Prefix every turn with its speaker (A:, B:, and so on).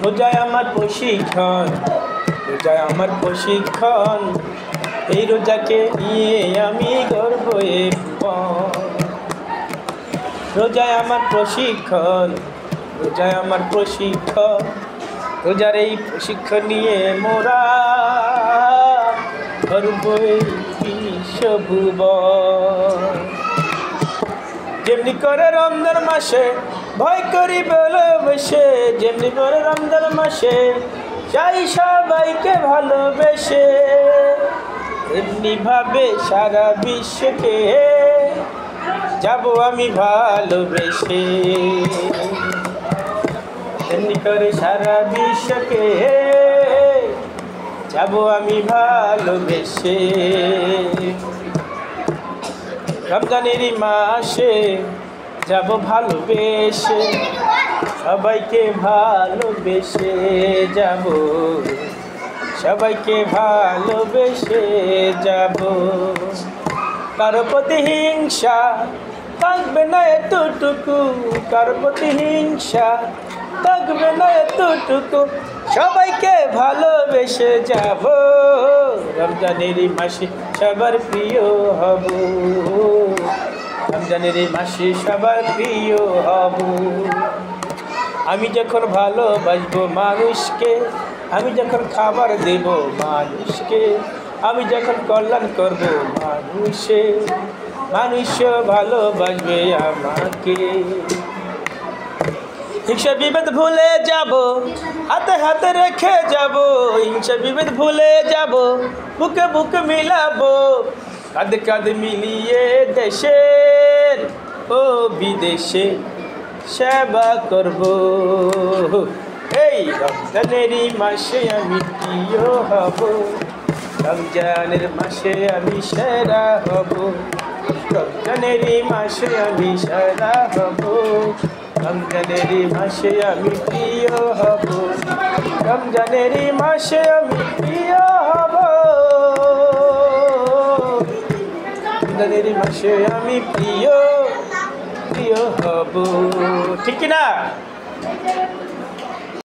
A: রোজায় আমার প্রশিক্ষণ, রোজায় আমার প্রশিক্ষণ, এই রোজাকে নিয়ে আমি গর্ব রোজায় আমার প্রশিক্ষণ, রোজায় আমার প্রশিক্ষণ, রোজার এই প্রশিক্ষণ নিয়ে মোরা গর্ব বিশ্বভুবন। যেমনি করে রমজান মাসে ভয় করি ভালোবেসে, যেমনি করে রমজান মাসে চাই সবাইকে ভালোবেসে, এমনি ভাবে সারা বিশ্বকে যাব আমি ভালোবেসে। এমনি করে সারা বিশ্বকে যাব আমি ভালোবেসে। রমজানেরই মাসে যাব ভালোবেসে, সবাইকে ভালোবেসে যাব, সবাইকে ভালোবেসে যাব। কারো প্রতি হিংসা থাকবে না এতটুকু, কারো প্রতি হিংসা থাকবে না এতটুকু, সবাইকে ভালোবেসে যাব। রমজানেরই মাসে সবার প্রিয় হব, রমজানেরই মাসে সবার প্রিয় হব। আমি যখন ভালোবাসবো মানুষকে, আমি যখন খাবার দেব মানুষকে, আমি যখন কল্যাণ করব মানুষে, মানুষও ভালোবাসবে আমাকে। হিংসা বিভেদ ভুলে যাব, হাতে হাতে রেখে যাব, হিংসা বিভেদ ভুলে যাব, বুকে বুকে মিলাবো, কাঁধে কাঁধে মিলিয়ে দেশের ও বিদেশে সেবা করব। এই রমজানেরই মাসে আমি প্রিয় হব, রমজানের মাসে আমি সেরা হব, রমজানেরই মাসে আমি সেরা হব, রমজানেরই মাসে আমি প্রিয় হব, রমজানেরই মাসে আমি প্রিয় হব, রমজানেরই মাসে আমি প্রিয় হব। ঠিক না?